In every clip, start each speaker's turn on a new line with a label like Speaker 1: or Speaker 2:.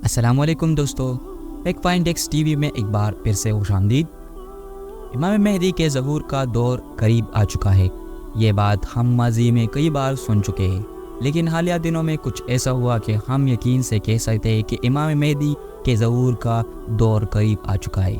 Speaker 1: السلام علیکم دوستو، ایک فائن ڈیکس ٹی وی میں ایک بار پھر سے خوش آمدید۔ امام مہدی کے ظہور کا دور قریب آ چکا ہے۔ یہ بات ہم ماضی میں کئی بار سن چکے ہیں، لیکن حالیہ دنوں میں کچھ ایسا ہوا کہ ہم یقین سے کہہ سکتے ہیں کہ امام مہدی کے ظہور کا دور قریب آ چکا ہے۔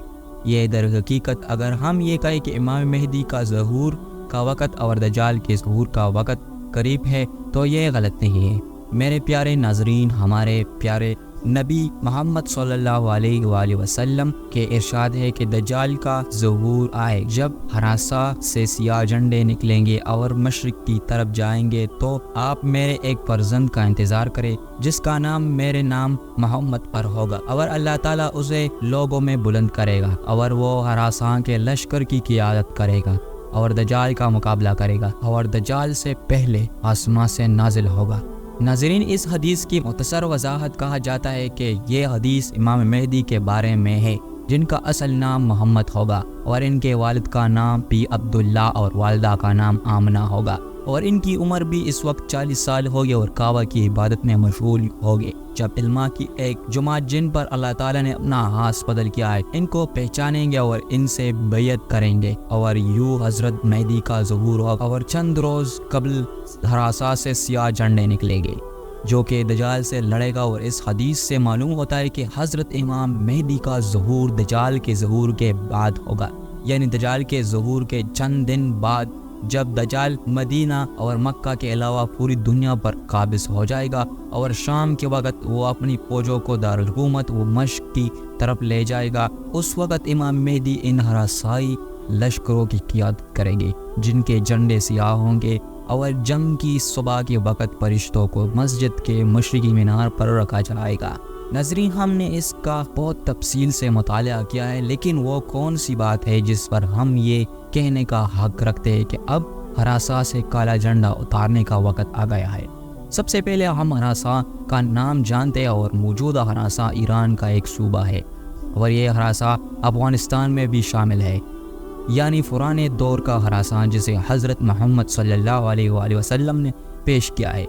Speaker 1: یہ در حقیقت اگر ہم یہ کہیں کہ امام مہدی کا ظہور کا وقت اور دجال کے ظہور کا وقت قریب ہے تو یہ غلط نہیں ہے۔ میرے پیارے ناظرین، ہمارے پیارے نبی محمد صلی اللہ علیہ وآلہ وسلم کے ارشاد ہے کہ دجال کا ظہور آئے جب ہراسہ سے سیاہ جھنڈے نکلیں گے اور مشرق کی طرف جائیں گے تو آپ میرے ایک فرزند کا انتظار کریں جس کا نام میرے نام محمد پر ہوگا، اور اللہ تعالیٰ اسے لوگوں میں بلند کرے گا اور وہ ہراساں کے لشکر کی قیادت کرے گا اور دجال کا مقابلہ کرے گا اور دجال سے پہلے آسمان سے نازل ہوگا۔ ناظرین، اس حدیث کی مختصر وضاحت کہا جاتا ہے کہ یہ حدیث امام مہدی کے بارے میں ہے جن کا اصل نام محمد ہوگا اور ان کے والد کا نام بھی عبداللہ اور والدہ کا نام آمنہ ہوگا، اور ان کی عمر بھی اس وقت 40 سال ہوگی اور کعبہ کی عبادت میں مشغول ہوگے۔ جب علماء کی ایک جماعت جن پر اللہ تعالیٰ نے اپنا ہاتھ بدل کیا ہے ان کو پہچانیں گے اور ان سے بیعت کریں گے، اور یوں حضرت مہدی کا ظہور ہوگا اور چند روز قبل ہراسہ سے سیاہ جھنڈے نکلیں گے جو کہ دجال سے لڑے گا۔ اور اس حدیث سے معلوم ہوتا ہے کہ حضرت امام مہدی کا ظہور دجال کے ظہور کے بعد ہوگا، یعنی دجال کے ظہور کے چند دن بعد، جب دجال مدینہ اور مکہ کے علاوہ پوری دنیا پر قابض ہو جائے گا اور شام کے وقت وہ اپنی فوجوں کو دارالحکومت و مشق کی طرف لے جائے گا۔ اس وقت امام مہدی ان ہراسائی لشکروں کی قیادت کریں گے جن کے جھنڈے سیاہ ہوں گے، اور جنگ کی صبح کے وقت فرشتوں کو مسجد کے مشرقی مینار پر رکھا جائے گا۔ ناظرین، ہم نے اس کا بہت تفصیل سے مطالعہ کیا ہے، لیکن وہ کون سی بات ہے جس پر ہم یہ کہنے کا حق رکھتے ہیں کہ اب ہراسہ سے کالا جھنڈا اتارنے کا وقت آ گیا ہے؟ سب سے پہلے ہم ہراسہ کا نام جانتے ہیں، اور موجودہ ہراسہ ایران کا ایک صوبہ ہے، اور یہ ہراسہ افغانستان میں بھی شامل ہے، یعنی پرانے دور کا ہراسہ جسے حضرت محمد صلی اللہ علیہ وآلہ وسلم نے پیش کیا ہے۔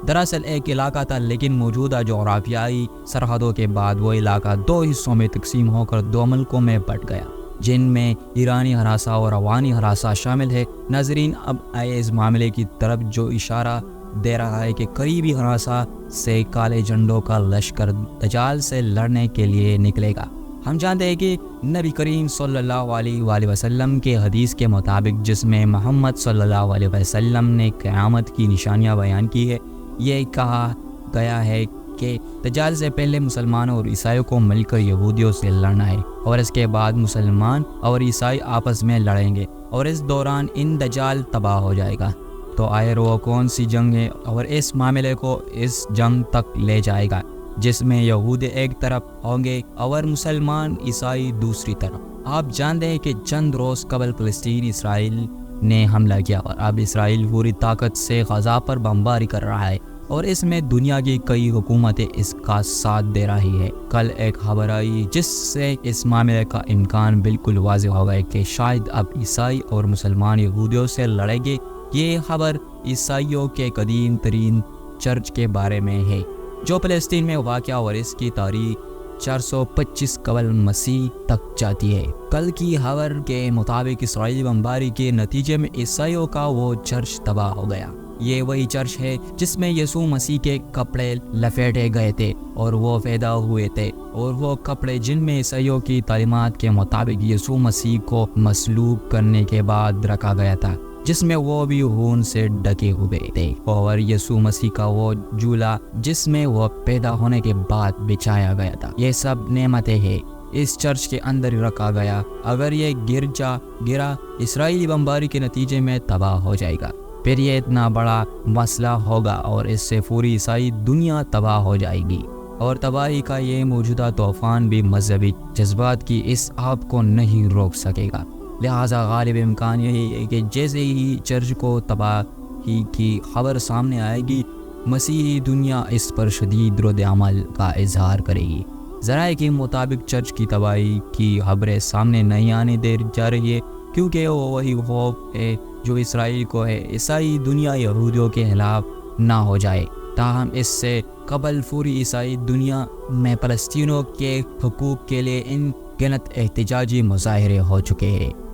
Speaker 1: دراصل ایک علاقہ تھا، لیکن موجودہ جغرافیائی سرحدوں کے بعد وہ علاقہ دو حصوں میں تقسیم ہو کر دو ملکوں میں بٹ گیا، جن میں ایرانی ہراسہ اور افغانی ہراسہ شامل ہے۔ ناظرین، اب آئے اس معاملے کی طرف جو اشارہ دے رہا ہے کہ قریبی ہراسہ سے کالے جھنڈوں کا لشکر دجال سے لڑنے کے لیے نکلے گا۔ ہم جانتے ہیں کہ نبی کریم صلی اللہ علیہ وآلہ وسلم کے حدیث کے مطابق، جس میں محمد صلی اللہ علیہ وسلم نے قیامت کی نشانیاں بیان کی ہے، یہ کہا گیا ہے کہ دجال سے پہلے مسلمانوں اور عیسائیوں کو مل کر یہودیوں سے لڑنا ہے، اور اس کے بعد مسلمان اور عیسائی آپس میں لڑیں گے، اور اس دوران ان دجال تباہ ہو جائے گا۔ تو آخر وہ کون سی جنگ ہے اور اس معاملے کو اس جنگ تک لے جائے گا جس میں یہود ایک طرف ہوں گے اور مسلمان عیسائی دوسری طرف؟ آپ جانتے ہیں کہ چند روز قبل فلسطین اسرائیل نے حملہ کیا، اور اب اسرائیل پوری طاقت سے غزہ پر بمباری کر رہا ہے، اور اس میں دنیا کی کئی حکومتیں اس کا ساتھ دے رہی ہے۔ کل ایک خبر آئی جس سے اس معاملے کا امکان بالکل واضح ہو گیا کہ شاید اب عیسائی اور مسلمان یہودیوں سے لڑیں گے۔ یہ خبر عیسائیوں کے قدیم ترین چرچ کے بارے میں ہے جو فلسطین میں واقع، اور اس کی تاریخ 425 قبل مسیح تک جاتی ہے۔ کل کی خبر کے مطابق اسرائیلی بمباری کے نتیجے میں عیسائیوں کا وہ چرچ تباہ ہو گیا۔ یہ وہی چرچ ہے جس میں یسوع مسیح کے کپڑے لپیٹے گئے تھے اور وہ پیدا ہوئے تھے، اور وہ کپڑے جن میں عیسائیوں کی تعلیمات کے مطابق یسوع مسیح کو مصلوب کرنے کے بعد رکھا گیا تھا، جس میں وہ بھی خون سے ڈھکے ہوئے تھے، اور یسوع مسیح کا وہ جولا جس میں وہ پیدا ہونے کے بعد بچھایا گیا تھا۔ یہ سب نعمتیں ہیں اس چرچ کے اندر رکھا گیا۔ اگر یہ گرجا گرا اسرائیلی بمباری کے نتیجے میں تباہ ہو جائے گا، پھر یہ اتنا بڑا مسئلہ ہوگا اور اس سے پوری عیسائی دنیا تباہ ہو جائے گی، اور تباہی کا یہ موجودہ طوفان بھی مذہبی جذبات کی اس آگ کو نہیں روک سکے گا۔ لہٰذا غالب امکان یہی ہے کہ جیسے ہی چرچ کو تباہی کی خبر سامنے آئے گی، مسیحی دنیا اس پر شدید رد عمل کا اظہار کرے گی۔ ذرائع کے مطابق چرچ کی تباہی کی خبریں سامنے نہیں آنے دی جا رہی ہے، کیونکہ وہ وہی خوف ہے جو اسرائیل کو ہے، عیسائی دنیا یہودیوں کے خلاف نہ ہو جائے، تاہم اس سے قبل پوری عیسائی دنیا میں فلسطینیوں کے حقوق کے لیے ان گنت احتجاجی مظاہرے ہو چکے ہیں۔